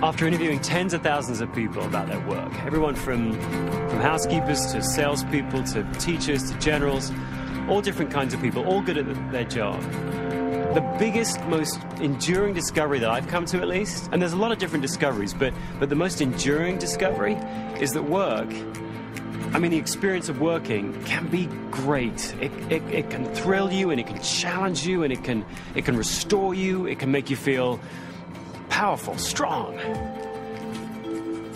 After interviewing tens of thousands of people about their work, everyone from housekeepers to salespeople to teachers to generals, all different kinds of people, all good at their job, the biggest, most enduring discovery that I've come to, at least, and there's a lot of different discoveries, but the most enduring discovery is that work, I mean, the experience of working can be great. It can thrill you, and it can challenge you, and it can restore you. It can make you feel powerful, strong.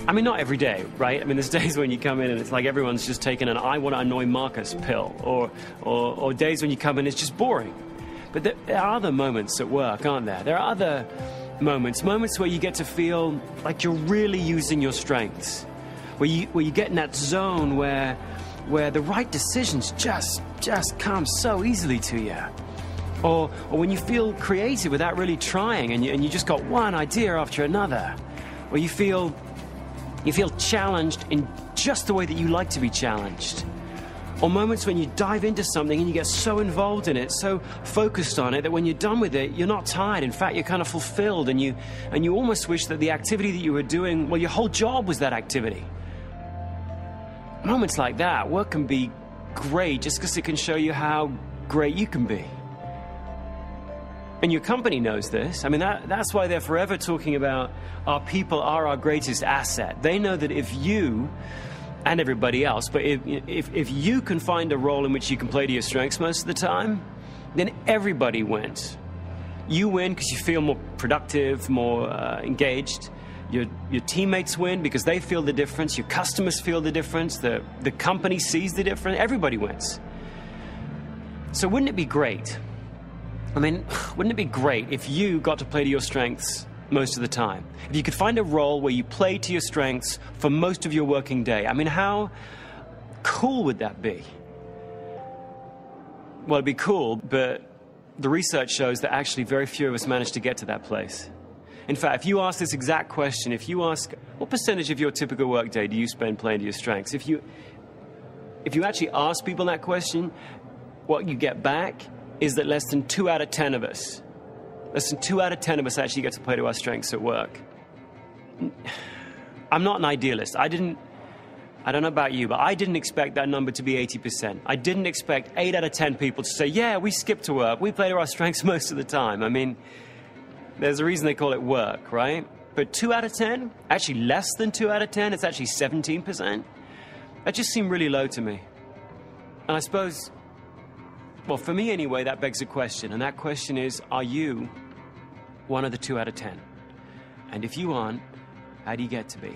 I mean, not every day, right? I mean, there's days when you come in and it's like everyone's just taking an I want to annoy Marcus pill, or days when you come in it's just boring. But there are other moments at work, aren't there? There are other moments where you get to feel like you're really using your strengths, where you get in that zone where the right decisions just come so easily to you. Or when you feel creative without really trying, and you just got one idea after another. Or you feel challenged in just the way that you like to be challenged. Or moments when you dive into something and you get so involved in it, so focused on it, that when you're done with it, you're not tired. In fact, you're kind of fulfilled, and you almost wish that the activity that you were doing, well, your whole job was that activity. Moments like that, work can be great just because it can show you how great you can be. And your company knows this. I mean, that's why they're forever talking about our people are our greatest asset. They know that if you, and everybody else, but if you can find a role in which you can play to your strengths most of the time, then everybody wins. You win because you feel more productive, more engaged. Your teammates win because they feel the difference. Your customers feel the difference. The company sees the difference. Everybody wins. So wouldn't it be great? I mean, wouldn't it be great if you got to play to your strengths most of the time? If you could find a role where you play to your strengths for most of your working day. I mean, how cool would that be? Well, it'd be cool, but the research shows that actually very few of us manage to get to that place. In fact, if you ask this exact question, if you ask, what percentage of your typical workday do you spend playing to your strengths? If you actually ask people that question, what you get back is that less than 2 out of 10 of us actually get to play to our strengths at work. I'm not an idealist. I don't know about you, but I didn't expect that number to be 80%. I didn't expect 8 out of 10 people to say, yeah, we skip to work. We play to our strengths most of the time. I mean, there's a reason they call it work, right? But 2 out of 10, actually less than 2 out of 10, it's actually 17%. That just seemed really low to me. And I suppose, well, for me anyway, that begs a question. And that question is, are you one of the 2 out of 10? And if you aren't, how do you get to be?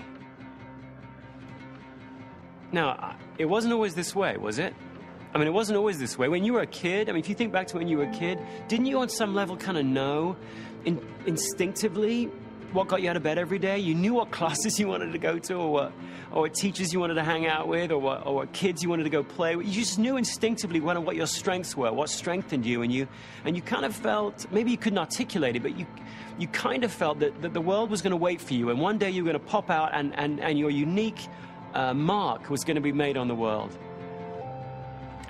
Now, it wasn't always this way, was it? I mean, it wasn't always this way. When you were a kid, I mean, if you think back to when you were a kid, didn't you on some level kind of know instinctively what got you out of bed every day? You knew what classes you wanted to go to, or what teachers you wanted to hang out with, or what kids you wanted to go play with. You just knew instinctively what your strengths were, what strengthened you, and you kind of felt, maybe you couldn't articulate it, but you kind of felt that the world was going to wait for you, and one day you were going to pop out and your unique mark was going to be made on the world.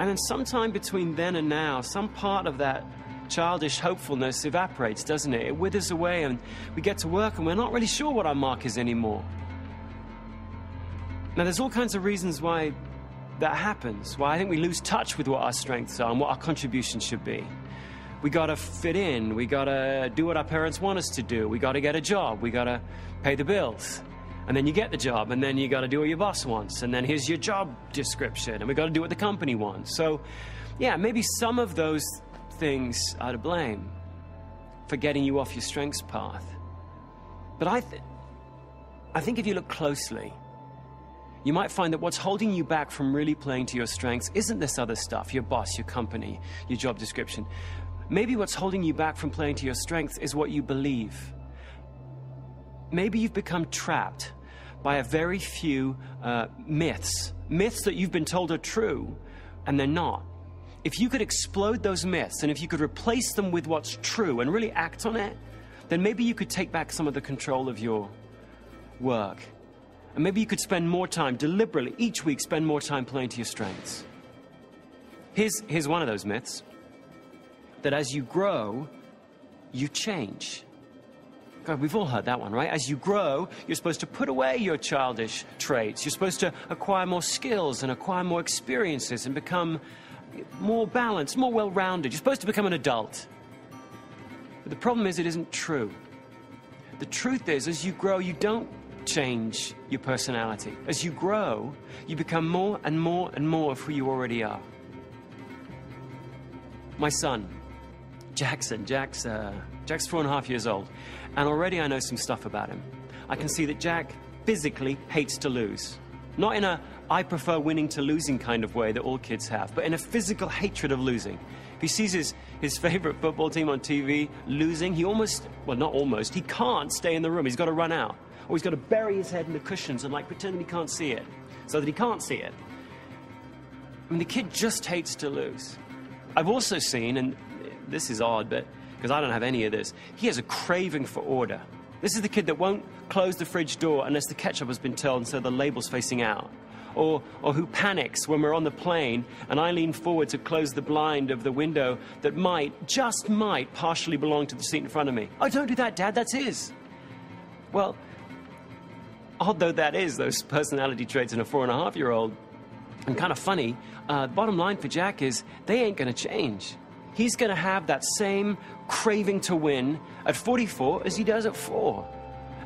And then sometime between then and now, some part of that childish hopefulness evaporates, doesn't it? It withers away, and we get to work and we're not really sure what our mark is anymore. Now, there's all kinds of reasons why that happens, why I think we lose touch with what our strengths are and what our contribution should be. We gotta fit in, we gotta do what our parents want us to do, we gotta get a job, we gotta pay the bills. And then you get the job, and then you got to do what your boss wants, and then here's your job description, and we got to do what the company wants. So, yeah, maybe some of those things are to blame for getting you off your strengths path. But I think if you look closely, you might find that what's holding you back from really playing to your strengths isn't this other stuff, your boss, your company, your job description. Maybe what's holding you back from playing to your strengths is what you believe. Maybe you've become trapped by a very few myths that you've been told are true, and they're not. If you could explode those myths, and if you could replace them with what's true and really act on it, then maybe you could take back some of the control of your work. And maybe you could spend more time, deliberately, each week, spend more time playing to your strengths. Here's one of those myths, that as you grow, you change. God, we've all heard that one, right? As you grow, you're supposed to put away your childish traits. You're supposed to acquire more skills and acquire more experiences and become more balanced, more well-rounded. You're supposed to become an adult. But the problem is it isn't true. The truth is, as you grow, you don't change your personality. As you grow, you become more and more and more of who you already are. My son, Jackson, Jack's 4.5 years old, and already I know some stuff about him. I can see that Jack physically hates to lose. Not in a I prefer winning to losing kind of way that all kids have, but in a physical hatred of losing. If he sees his favorite football team on TV losing, he he can't stay in the room. He's got to run out. Or he's got to bury his head in the cushions and pretend he can't see it, so that he can't see it. I mean, the kid just hates to lose. I've also seen, and this is odd, but because I don't have any of this, he has a craving for order. This is the kid that won't close the fridge door unless the ketchup has been turned so the label's facing out. Or who panics when we're on the plane and I lean forward to close the blind of the window that just might, partially belong to the seat in front of me. Oh, don't do that, Dad, that's his. Well, odd though that is, those personality traits in a 4.5-year-old, and kind of funny, bottom line for Jack is they ain't going to change. He's going to have that same craving to win at 44 as he does at 4.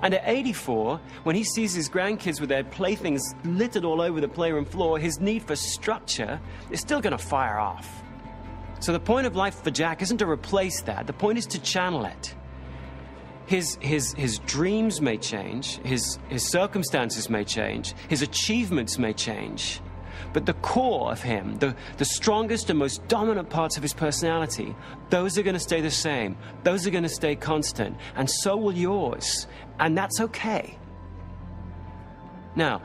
And at 84, when he sees his grandkids with their playthings littered all over the playroom floor, his need for structure is still going to fire off. So the point of life for Jack isn't to replace that. The point is to channel it. His dreams may change, his circumstances may change, his achievements may change, but the core of him, the strongest and most dominant parts of his personality, those are going to stay the same. Those are going to stay constant, and so will yours, and that's okay. Now,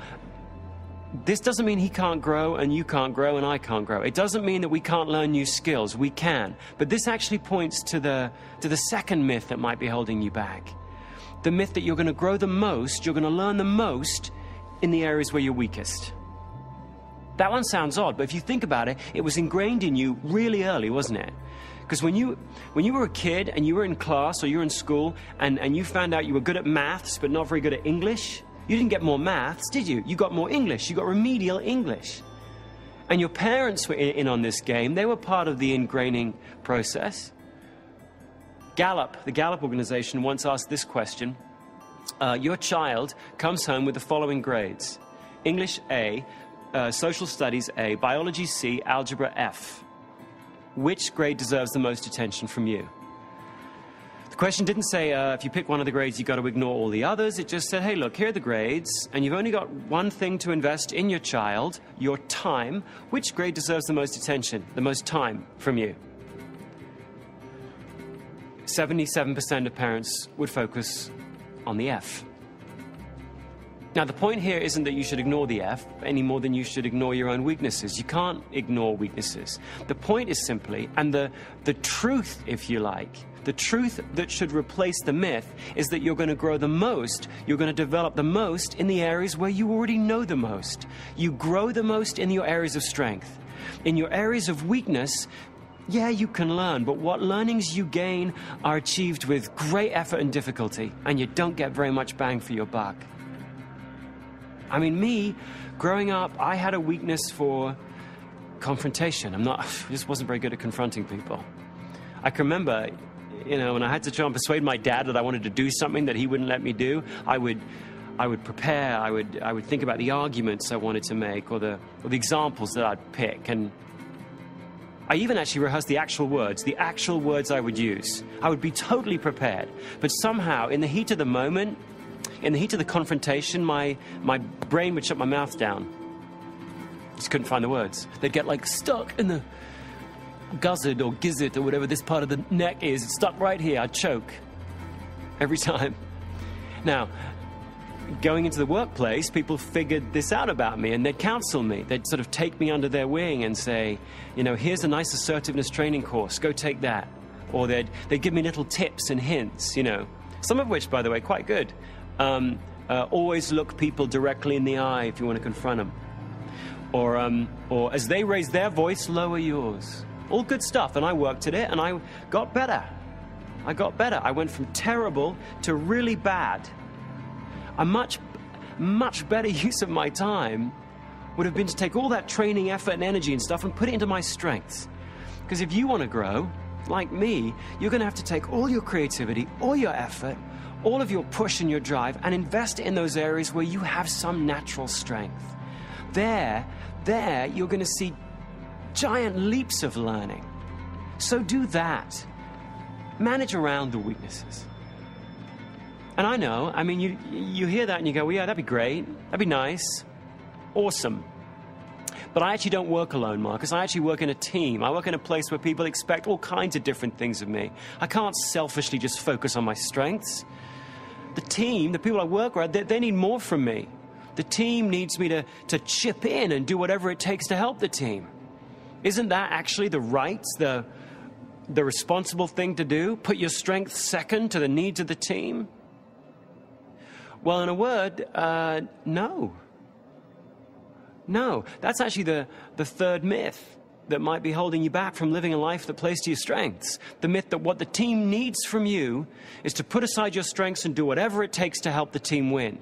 this doesn't mean he can't grow and you can't grow and I can't grow. It doesn't mean that we can't learn new skills. We can. But this actually points to the second myth that might be holding you back. The myth that you're going to grow the most, you're going to learn the most in the areas where you're weakest. That one sounds odd, but if you think about it, it was ingrained in you really early, wasn't it? Because when you were a kid and you were in class or you were in school and you found out you were good at maths but not very good at English, you didn't get more maths, did you? You got more English. You got remedial English. And your parents were in on this game. They were part of the ingraining process. The Gallup organization once asked this question. Your child comes home with the following grades. English A, Social Studies A, Biology C, Algebra F. Which grade deserves the most attention from you? The question didn't say, if you pick one of the grades, you've got to ignore all the others. It just said, hey, look, here are the grades, and you've only got one thing to invest in your child, your time. Which grade deserves the most attention, the most time from you? 77% of parents would focus on the F. Now, the point here isn't that you should ignore the F any more than you should ignore your own weaknesses. You can't ignore weaknesses. The point is simply, and the truth, if you like, the truth that should replace the myth is that you're going to grow the most, you're going to develop the most in the areas where you already know the most. You grow the most in your areas of strength. In your areas of weakness, yeah, you can learn, but what learnings you gain are achieved with great effort and difficulty, and you don't get very much bang for your buck. I mean, me, growing up, I had a weakness for confrontation. I just wasn't very good at confronting people. I can remember, when I had to try and persuade my dad that I wanted to do something that he wouldn't let me do, I would prepare, I would think about the arguments I wanted to make or the examples that I'd pick, and I even actually rehearsed the actual words I would use. I would be totally prepared, but somehow, in the heat of the moment, in the heat of the confrontation, my brain would shut my mouth down. Just couldn't find the words. They'd get stuck in the guzzard or gizzard or whatever this part of the neck is. It's stuck right here. I'd choke every time. Now, going into the workplace, people figured this out about me and they'd counsel me. They'd sort of take me under their wing and say, here's a nice assertiveness training course. Go take that. Or they'd give me little tips and hints, Some of which, by the way, quite good. Always look people directly in the eye if you want to confront them. Or as they raise their voice, lower yours. All good stuff, and I worked at it, and I got better. I got better. I went from terrible to really bad. A much better use of my time would have been to take all that training, effort, and energy and stuff and put it into my strengths. Because if you want to grow, like me, you're going to have to take all your creativity, all your effort, all of your push and your drive, and invest it in those areas where you have some natural strength. There, you're going to see giant leaps of learning. So do that. Manage around the weaknesses. And I know, I mean, you hear that and you go, well, yeah, that'd be great. That'd be nice. Awesome. But I actually don't work alone, Marcus. I actually work in a team. I work in a place where people expect all kinds of different things of me. I can't selfishly just focus on my strengths. The team, the people I work with, they need more from me. The team needs me to chip in and do whatever it takes to help the team. Isn't that actually the right, the responsible thing to do? Put your strengths second to the needs of the team? Well, in a word, no. No, that's actually the third myth that might be holding you back from living a life that plays to your strengths. The myth that what the team needs from you is to put aside your strengths and do whatever it takes to help the team win.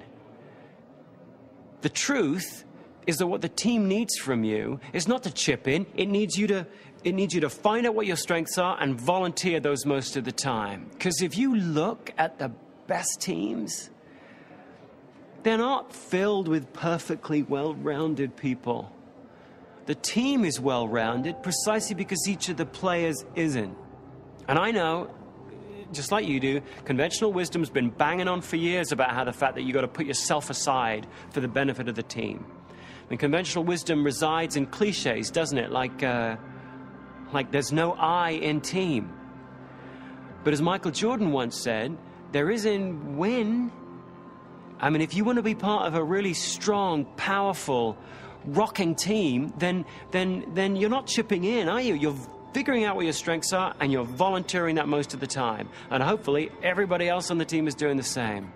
The truth is that what the team needs from you is not to chip in. It needs you to find out what your strengths are and volunteer those most of the time. Because if you look at the best teams, they're not filled with perfectly well-rounded people. The team is well-rounded precisely because each of the players isn't. And I know, just like you do, conventional wisdom's been banging on for years about how the fact that you've got to put yourself aside for the benefit of the team. I mean, conventional wisdom resides in cliches, doesn't it? Like there's no I in team. But as Michael Jordan once said, there is in win. I mean, if you want to be part of a really strong, powerful, rocking team, then you're not chipping in, are you? You're figuring out what your strengths are, and you're volunteering that most of the time. And hopefully, everybody else on the team is doing the same.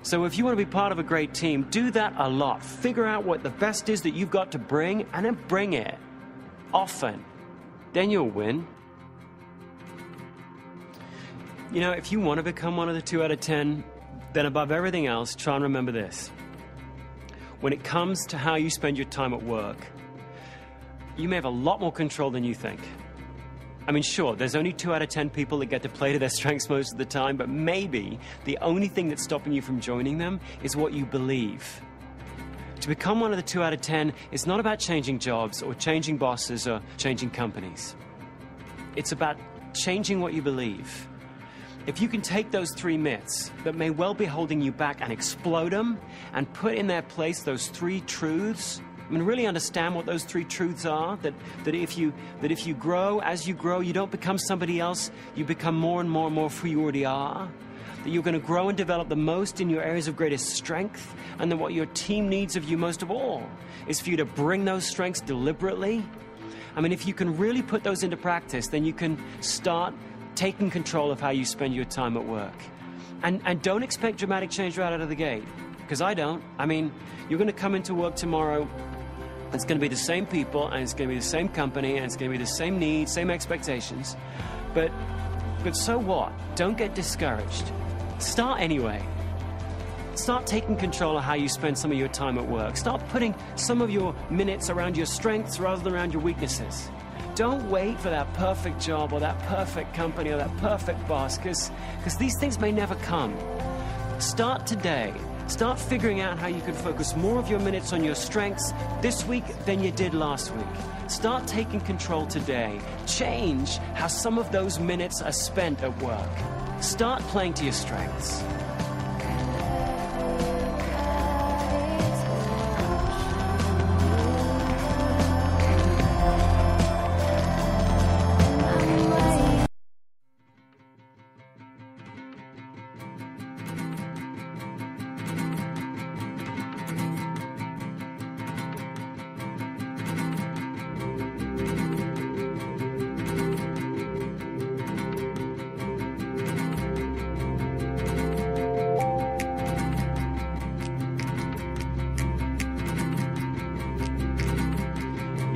So if you want to be part of a great team, do that a lot. Figure out what the best is that you've got to bring, and then bring it often. Then you'll win. You know, if you want to become one of the 2 out of 10, then above everything else, try and remember this. When it comes to how you spend your time at work, you may have a lot more control than you think. I mean, sure, there's only 2 out of 10 people that get to play to their strengths most of the time, but maybe the only thing that's stopping you from joining them is what you believe. To become one of the 2 out of 10 is not about changing jobs or changing bosses or changing companies. It's about changing what you believe. If you can take those 3 myths that may well be holding you back and explode them and put in their place those 3 truths, I mean, really understand what those 3 truths are, that if you grow, as you grow, you don't become somebody else, you become more and more and more who you already are, that you're going to grow and develop the most in your areas of greatest strength, and that what your team needs of you most of all is for you to bring those strengths deliberately. I mean, if you can really put those into practice, then you can start taking control of how you spend your time at work. And don't expect dramatic change right out of the gate, because I don't. I mean, you're going to come into work tomorrow, it's going to be the same people, and it's going to be the same company, and it's going to be the same needs, same expectations. But so what? Don't get discouraged. Start anyway. Start taking control of how you spend some of your time at work. Start putting some of your minutes around your strengths rather than around your weaknesses. Don't wait for that perfect job or that perfect company or that perfect boss, because these things may never come. Start today. Start figuring out how you can focus more of your minutes on your strengths this week than you did last week. Start taking control today. Change how some of those minutes are spent at work. Start playing to your strengths.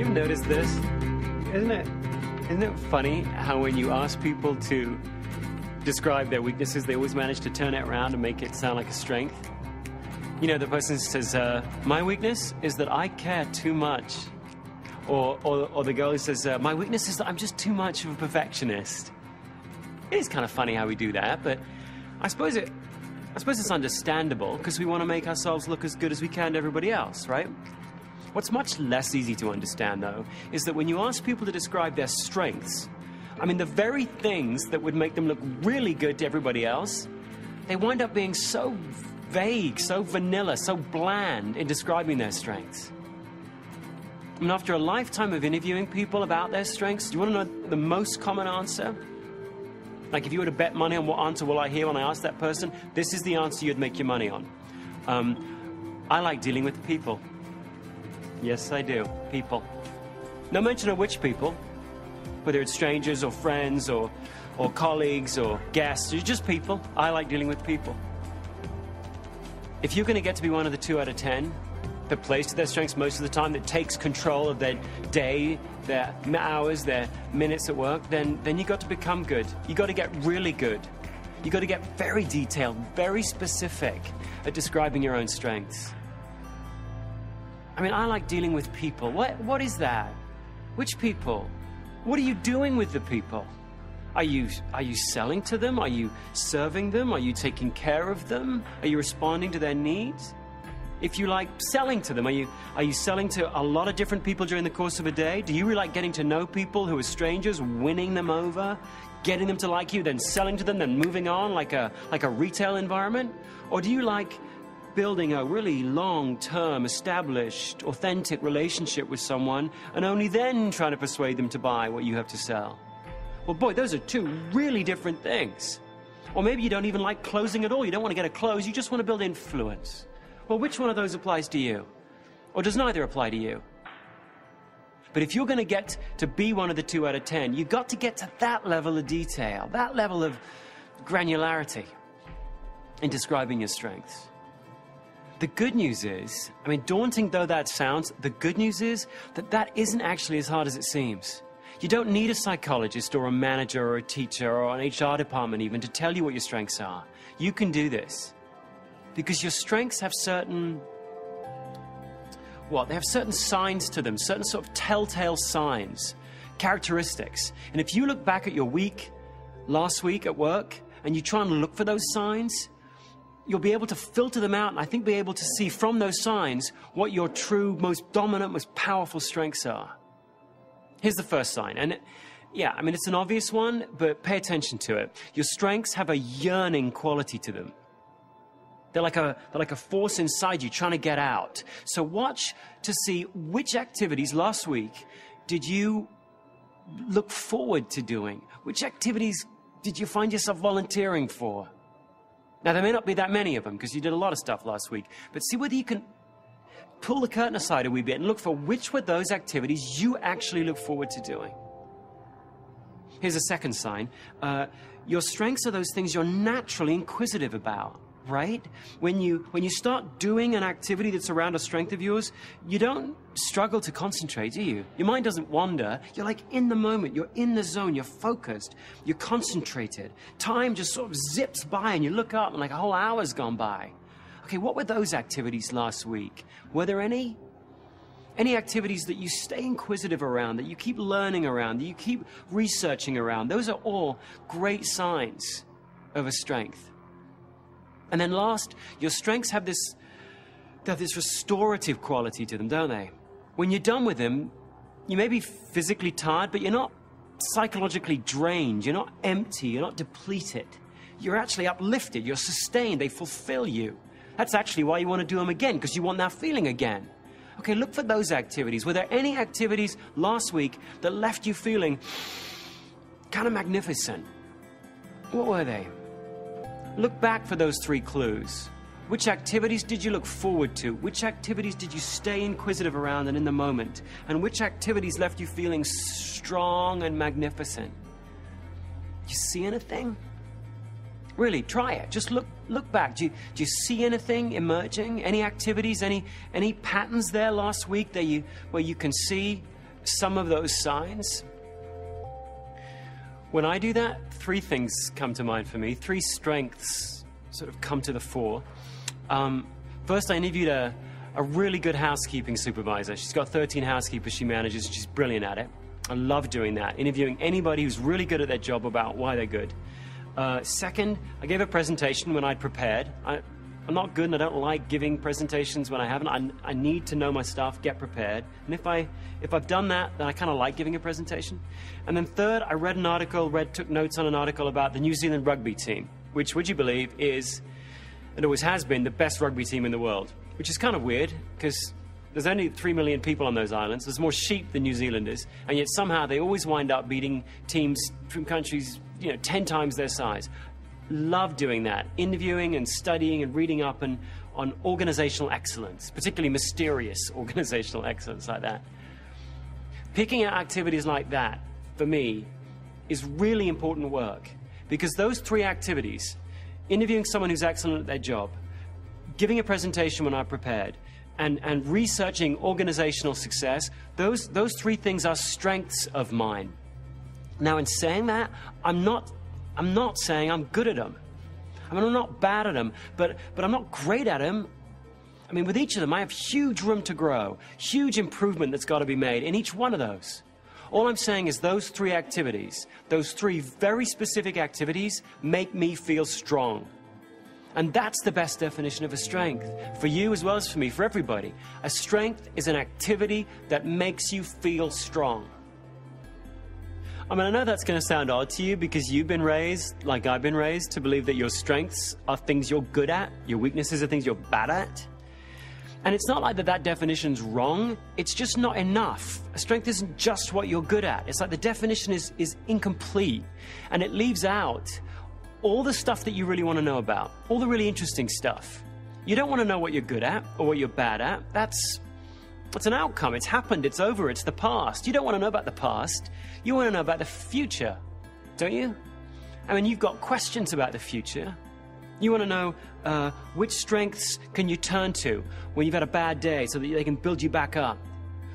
Notice this? Isn't it funny how when you ask people to describe their weaknesses, they always manage to turn it around and make it sound like a strength. You know, the person says, my weakness is that I care too much. Or the girl who says, my weakness is that I'm just too much of a perfectionist. It is kind of funny how we do that, but I suppose it's understandable because we want to make ourselves look as good as we can to everybody else, right? What's much less easy to understand, though, is that when you ask people to describe their strengths, I mean, the very things that would make them look really good to everybody else, they wind up being so vague, so vanilla, so bland in describing their strengths. I mean, after a lifetime of interviewing people about their strengths, do you want to know the most common answer? Like, if you were to bet money on what answer will I hear when I ask that person, this is the answer you'd make your money on. I like dealing with people. Yes, I do. People. No mention of which people, whether it's strangers or friends or colleagues or guests, it's just people. I like dealing with people. If you're going to get to be one of the 2 out of 10 that plays to their strengths most of the time, that takes control of their day, their hours, their minutes at work, then you got to become good. You got to get really good. You got to get very detailed, very specific at describing your own strengths. I mean, I like dealing with people. What is that? Which people? What are you doing with the people? Are you selling to them? Are you serving them? Are you taking care of them? Are you responding to their needs? If you like selling to them, are you selling to a lot of different people during the course of a day? Do you really like getting to know people who are strangers, winning them over, getting them to like you, then selling to them, then moving on like a retail environment? Or do you like building a really long-term, established, authentic relationship with someone and only then trying to persuade them to buy what you have to sell? Well, boy, those are 2 really different things. Or maybe you don't even like closing at all. You don't want to get a close. You just want to build influence. Well, which one of those applies to you? Or does neither apply to you? But if you're going to get to be one of the 2 out of 10, you've got to get to that level of detail, that level of granularity in describing your strengths. The good news is, I mean, daunting though that sounds, the good news is that isn't actually as hard as it seems. You don't need a psychologist or a manager or a teacher or an HR department even to tell you what your strengths are. You can do this. Because your strengths have certain, they have certain signs to them, certain sort of telltale signs, characteristics. And if you look back at your week, last week at work, and you try and look for those signs, you'll be able to filter them out and I think be able to see from those signs what your true, most dominant, most powerful strengths are. Here's the first sign. And yeah, I mean, it's an obvious one, but pay attention to it. Your strengths have a yearning quality to them. They're like a force inside you trying to get out. So watch to see which activities last week did you look forward to doing? Which activities did you find yourself volunteering for? Now, there may not be that many of them because you did a lot of stuff last week, but see whether you can pull the curtain aside a wee bit and look for which were those activities you actually look forward to doing. Here's a second sign. Your strengths are those things you're naturally inquisitive about. Right? When you start doing an activity that's around a strength of yours, you don't struggle to concentrate, do you? Your mind doesn't wander. You're like in the moment. You're in the zone. You're focused. You're concentrated. Time just sort of zips by and you look up and like a whole hour's gone by. Okay, what were those activities last week? Were there any activities that you stay inquisitive around, that you keep learning around, that you keep researching around? Those are all great signs of a strength. And then last, your strengths have this restorative quality to them, don't they? When you're done with them, you may be physically tired, but you're not psychologically drained. You're not empty. You're not depleted. You're actually uplifted. You're sustained. They fulfill you. That's actually why you want to do them again, because you want that feeling again. Okay, look for those activities. Were there any activities last week that left you feeling kind of magnificent? What were they? Look back for those 3 clues. Which activities did you look forward to? Which activities did you stay inquisitive around and in the moment? And which activities left you feeling strong and magnificent? You see anything? Really, try it. Just look back. Do you see anything emerging? Any activities, any patterns there last week where you can see some of those signs? when I do that, three things come to mind for me. Three strengths sort of come to the fore. First, I interviewed a really good housekeeping supervisor. She's got 13 housekeepers she manages. She's brilliant at it. I love doing that, interviewing anybody who's really good at their job about why they're good. Second, I gave a presentation when I'd prepared. I'm not good and I don't like giving presentations when I haven't. I need to know my stuff, get prepared. And if I've done that, then I kind of like giving a presentation. And then third, I read an article, took notes on an article about the New Zealand rugby team, which, would you believe, is, and always has been, the best rugby team in the world. Which is kind of weird, because there's only 3 million people on those islands. There's more sheep than New Zealanders, and yet somehow they always wind up beating teams from countries, 10 times their size. Love doing that, interviewing and studying and reading up on organizational excellence, particularly mysterious organizational excellence like that. Picking out activities like that, for me, is really important work, because those 3 activities, interviewing someone who's excellent at their job, giving a presentation when I'm prepared, and researching organizational success, those 3 things are strengths of mine. Now, in saying that, I'm not saying I'm good at them. I mean, I'm not bad at them, but I'm not great at them. I mean, with each of them, I have huge room to grow, huge improvement that's got to be made in each one of those. All I'm saying is those 3 activities, those 3 very specific activities, make me feel strong. And that's the best definition of a strength, for you as well as for me, for everybody. A strength is an activity that makes you feel strong. I mean, I know that's going to sound odd to you because you've been raised, like I've been raised, to believe that your strengths are things you're good at, your weaknesses are things you're bad at. And it's not like that definition's wrong, it's just not enough. A strength isn't just what you're good at. It's like the definition is incomplete, and it leaves out all the stuff that you really want to know about, all the really interesting stuff. You don't want to know what you're good at or what you're bad at. That's an outcome. It's happened. It's over. It's the past. You don't want to know about the past. You want to know about the future, don't you? I mean, you've got questions about the future. You want to know which strengths can you turn to when you've had a bad day so that they can build you back up.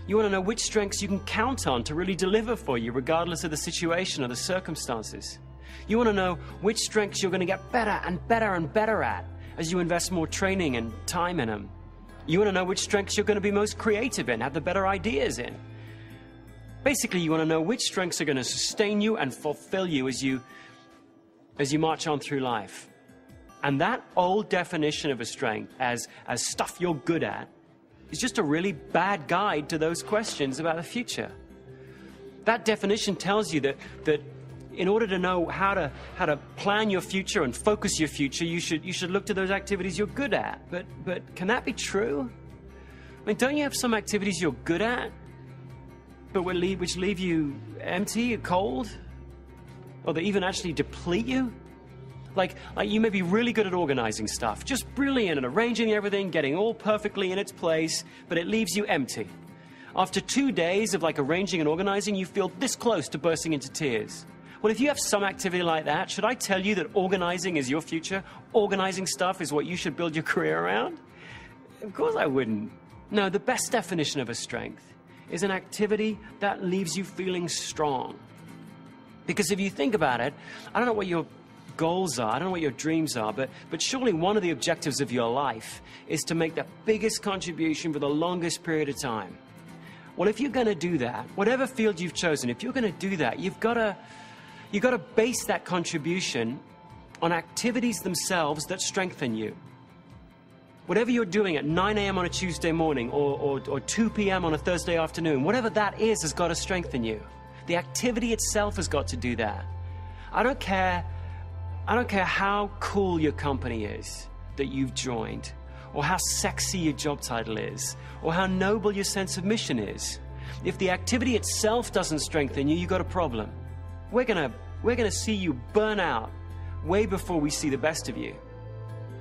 You want to know which strengths you can count on to really deliver for you regardless of the situation or the circumstances. You want to know which strengths you're going to get better and better and better at as you invest more training and time in them. You want to know which strengths you're going to be most creative in, have the better ideas in. Basically, you want to know which strengths are going to sustain you and fulfill you as you march on through life. And that old definition of a strength as stuff you're good at is just a really bad guide to those questions about the future. That definition tells you that in order to know how to plan your future and focus your future, you should look to those activities you're good at. But can that be true? I mean, don't you have some activities you're good at, but which leave you empty, cold, or that even actually deplete you? Like you may be really good at organizing stuff, just brilliant at arranging everything, getting all perfectly in its place, but it leaves you empty. After 2 days of arranging and organizing, you feel this close to bursting into tears. Well, if you have some activity like that, should I tell you that organizing is your future? Organizing stuff is what you should build your career around? Of course I wouldn't. No, the best definition of a strength is an activity that leaves you feeling strong. Because if you think about it, I don't know what your goals are, I don't know what your dreams are, but surely one of the objectives of your life is to make the biggest contribution for the longest period of time. Well, if you're going to do that, whatever field you've chosen, if you're going to do that, you've got to base that contribution on activities themselves that strengthen you. Whatever you're doing at 9 a.m. on a Tuesday morning or 2 p.m. on a Thursday afternoon, whatever that is has got to strengthen you. The activity itself has got to do that. I don't care how cool your company is that you've joined, or how sexy your job title is, or how noble your sense of mission is. If the activity itself doesn't strengthen you, you've got a problem. We're gonna see you burn out way before we see the best of you.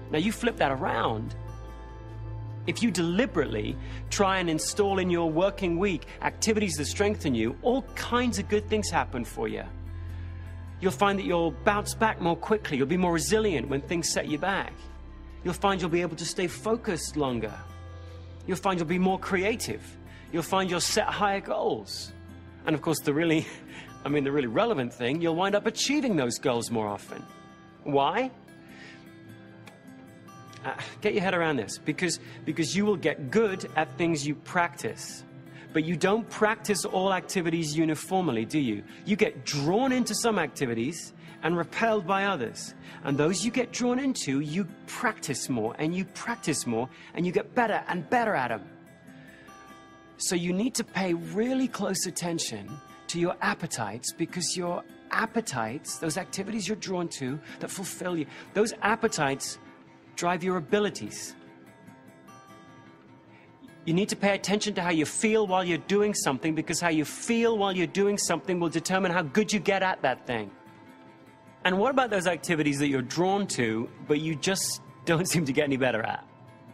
Now you flip that around. If you deliberately try and install in your working week activities that strengthen you, all kinds of good things happen for you. You'll find that you'll bounce back more quickly. You'll be more resilient when things set you back. You'll find you'll be able to stay focused longer. You'll find you'll be more creative. You'll find you'll set higher goals. And of course, the really I mean, the really relevant thing, you'll wind up achieving those goals more often. Why? Get your head around this. Because you will get good at things you practice. But you don't practice all activities uniformly, do you? You get drawn into some activities and repelled by others. And those you get drawn into, you practice more, and you practice more, and you get better and better at them. So you need to pay really close attention to your appetites, because your appetites, those activities you're drawn to that fulfill you, those appetites drive your abilities. You need to pay attention to how you feel while you're doing something, because how you feel while you're doing something will determine how good you get at that thing. And what about those activities that you're drawn to, but you just don't seem to get any better at?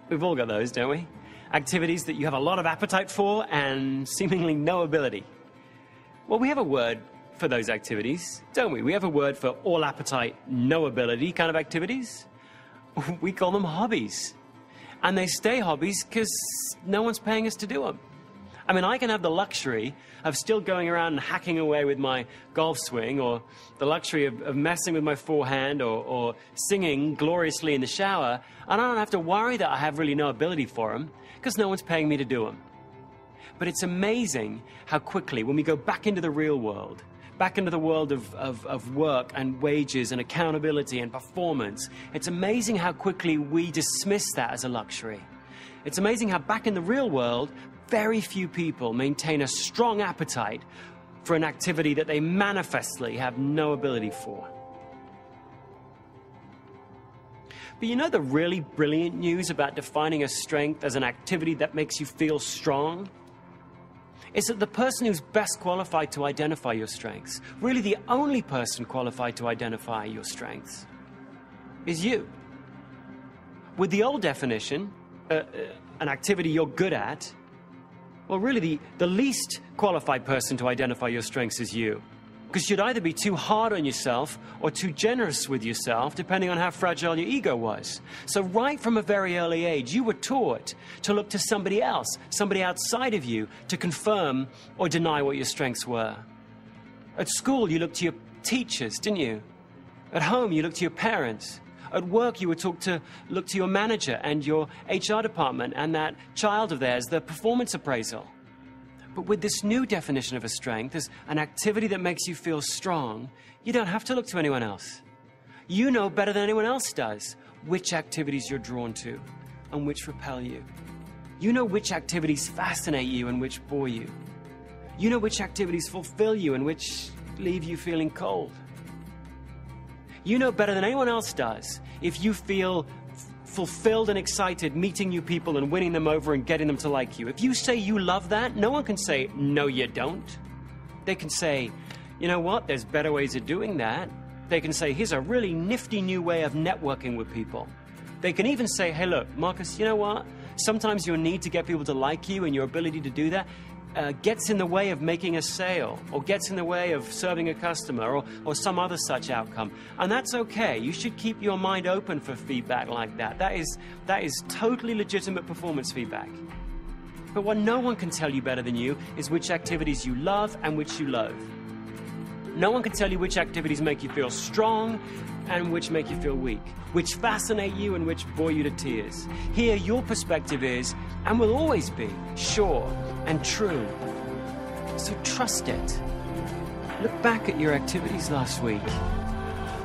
We've all got those, don't we? Activities that you have a lot of appetite for and seemingly no ability. Well, we have a word for those activities, don't we? We have a word for all appetite, no ability kind of activities. We call them hobbies. And they stay hobbies because no one's paying us to do them. I mean, I can have the luxury of still going around and hacking away with my golf swing, or the luxury of messing with my forehand, or singing gloriously in the shower, and I don't have to worry that I have really no ability for them because no one's paying me to do them. But it's amazing how quickly, when we go back into the real world, back into the world of work and wages and accountability and performance, it's amazing how quickly we dismiss that as a luxury. It's amazing how back in the real world, very few people maintain a strong appetite for an activity that they manifestly have no ability for. But you know the really brilliant news about defining a strength as an activity that makes you feel strong? Is that the person who's best qualified to identify your strengths, really the only person qualified to identify your strengths, is you. With the old definition, an activity you're good at, well, really the least qualified person to identify your strengths is you. Because you'd either be too hard on yourself or too generous with yourself, depending on how fragile your ego was. So right from a very early age, you were taught to look to somebody else, somebody outside of you, to confirm or deny what your strengths were. At school, you looked to your teachers, didn't you? At home, you looked to your parents. At work, you were taught to look to your manager and your HR department and that child of theirs, the performance appraisal. But with this new definition of a strength as an activity that makes you feel strong, you don't have to look to anyone else. You know better than anyone else does which activities you're drawn to and which repel you. You know which activities fascinate you and which bore you. You know which activities fulfill you and which leave you feeling cold. You know better than anyone else does if you feel fulfilled and excited meeting new people and winning them over and getting them to like you. If you say you love that, no one can say, no, you don't. They can say, you know what, there's better ways of doing that. They can say, here's a really nifty new way of networking with people. They can even say, hey, look, Marcus, you know what? Sometimes your need to get people to like you and your ability to do that gets in the way of making a sale, or gets in the way of serving a customer, or some other such outcome. And that's okay. You should keep your mind open for feedback like that. That is totally legitimate performance feedback. But what no one can tell you better than you is which activities you love and which you loathe. No one can tell you which activities make you feel strong and which make you feel weak, which fascinate you and which bore you to tears. Here, your perspective is, and will always be, sure and true. So trust it. Look back at your activities last week.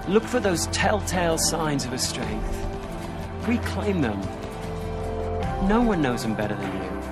Look for those telltale signs of a strength. Reclaim them. No one knows them better than you.